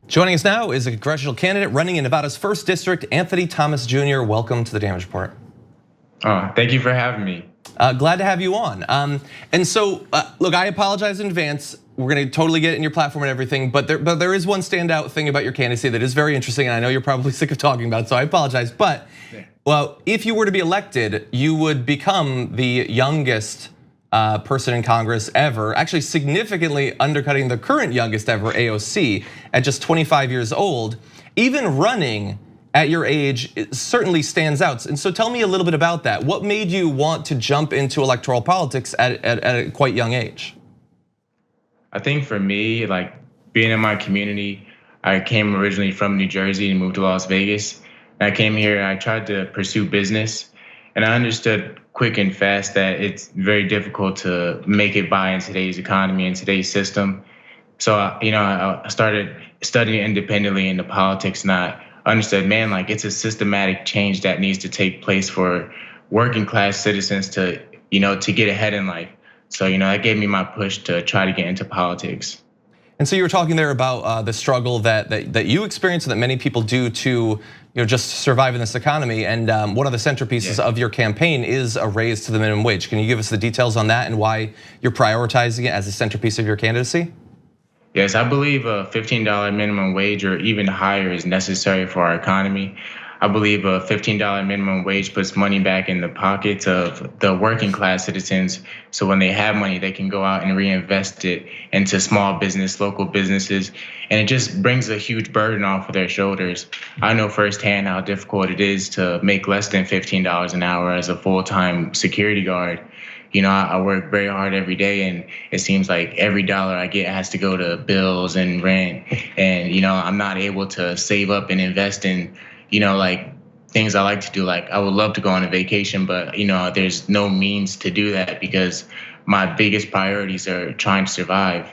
Joining us now is a congressional candidate running in Nevada's 1st District, Anthony Thomas Jr. Welcome to the Damage Report. Thank you for having me. Glad to have you on. And so, look, I apologize in advance. We're gonna totally get it in your platform and everything, but there is one standout thing about your candidacy that is very interesting, and I know you're probably sick of talking about it, so I apologize. But, well, if you were to be elected, you would become the youngest person in Congress ever, actually significantly undercutting the current youngest ever AOC at just 25 years old. Even running at your age, it certainly stands out. And so tell me a little bit about that. What made you want to jump into electoral politics at a quite young age? I think for me, like being in my community, I came originally from New Jersey and moved to Las Vegas. And I came here, I tried to pursue business, and I understood quick and fast that it's very difficult to make it by in today's economy and today's system. So, I started studying independently into politics, and I understood, man, like it's a systematic change that needs to take place for working class citizens to get ahead in life. So, that gave me my push to try to get into politics. And so you were talking there about the struggle that you experience and that many people do to just survive in this economy. And one of the centerpieces of your campaign is a raise to the minimum wage. Can you give us the details on that and why you're prioritizing it as a centerpiece of your candidacy? Yes, I believe a $15 minimum wage or even higher is necessary for our economy. I believe a $15 minimum wage puts money back in the pockets of the working class citizens. So when they have money, they can go out and reinvest it into small business, local businesses. And it just brings a huge burden off of their shoulders. I know firsthand how difficult it is to make less than $15 an hour as a full-time security guard. I work very hard every day, and it seems like every dollar I get has to go to bills and rent. And, I'm not able to save up and invest in like things I like to do. Like I would love to go on a vacation, but there's no means to do that because my biggest priorities are trying to survive.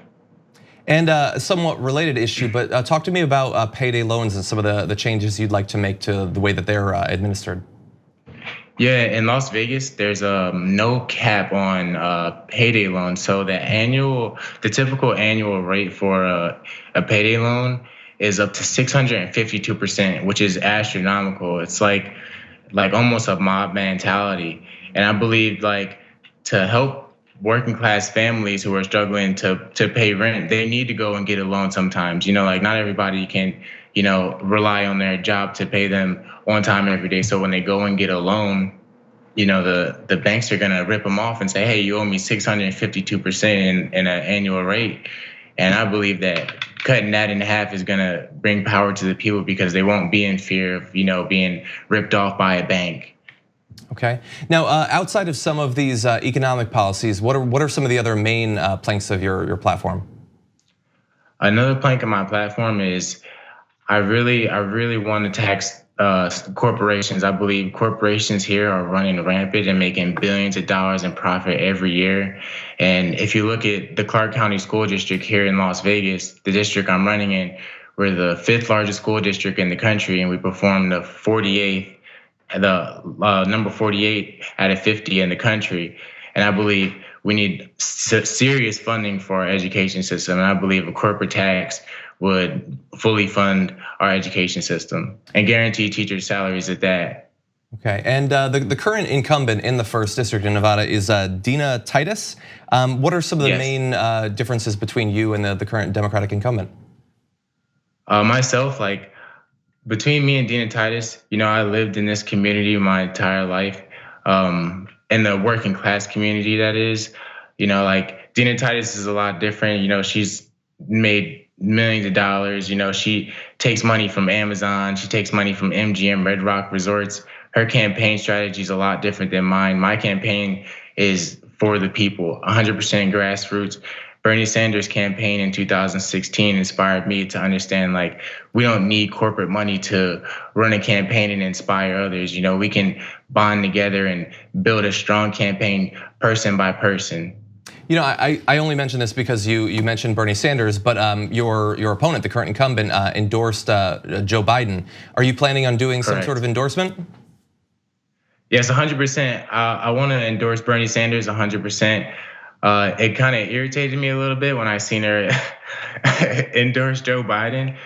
And a somewhat related issue, but talk to me about payday loans and some of the changes you'd like to make to the way that they're administered. Yeah, in Las Vegas, there's no cap on payday loans. So the typical annual rate for a payday loan is up to 652%, which is astronomical. It's like almost a mob mentality. And I believe like to help working class families who are struggling to pay rent, they need to go and get a loan sometimes. Like not everybody can, rely on their job to pay them on time every day. So when they go and get a loan, the banks are gonna rip them off and say, hey, you owe me 652% in an annual rate. And I believe that cutting that in half is gonna bring power to the people because they won't be in fear of, being ripped off by a bank. Okay. Now, outside of some of these economic policies, what are some of the other main planks of your platform? Another plank of my platform is I really want to tax corporations. I believe corporations here are running rampant and making billions of dollars in profit every year. And if you look at the Clark County School District here in Las Vegas, the district I'm running in, we're the 5th largest school district in the country, and we perform the number 48 out of 50 in the country. And I believe we need serious funding for our education system. And I believe a corporate tax would fully fund our education system and guarantee teachers' salaries at that. Okay, and the current incumbent in the 1st District in Nevada is Dina Titus. What are some of the main differences between you and the current Democratic incumbent? Myself, like between me and Dina Titus, I lived in this community my entire life, in the working class community that is. Like Dina Titus is a lot different. She's made millions of dollars. She takes money from Amazon. She takes money from MGM Red Rock Resorts. Her campaign strategy is a lot different than mine. My campaign is for the people, 100% grassroots. Bernie Sanders' campaign in 2016 inspired me to understand like we don't need corporate money to run a campaign and inspire others. We can bond together and build a strong campaign person by person. I only mention this because you mentioned Bernie Sanders, but your opponent, the current incumbent, endorsed Joe Biden. Are you planning on doing some sort of endorsement? Yes, 100%. I want to endorse Bernie Sanders 100%. It kind of irritated me a little bit when I seen her endorse Joe Biden.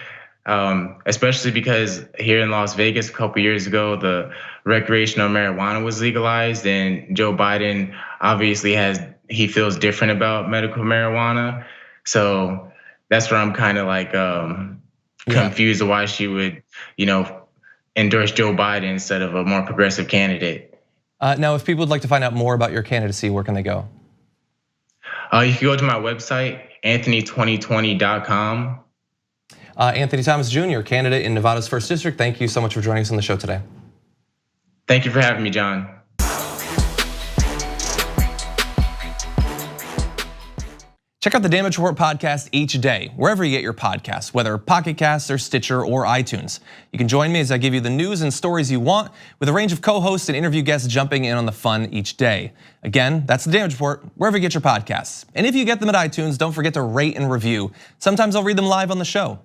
especially because here in Las Vegas a couple years ago, the recreational marijuana was legalized, and Joe Biden obviously he feels different about medical marijuana. So that's where I'm kind of like confused why she would, endorse Joe Biden instead of a more progressive candidate. Now, if people would like to find out more about your candidacy, where can they go? You can go to my website, anthony2020.com. Anthony Thomas Jr., candidate in Nevada's 1st District. Thank you so much for joining us on the show today. Thank you for having me, John. Check out the Damage Report podcast each day, wherever you get your podcasts, whether Pocket Casts or Stitcher or iTunes. You can join me as I give you the news and stories you want, with a range of co-hosts and interview guests jumping in on the fun each day. Again, that's the Damage Report, wherever you get your podcasts. And if you get them at iTunes, don't forget to rate and review. Sometimes I'll read them live on the show.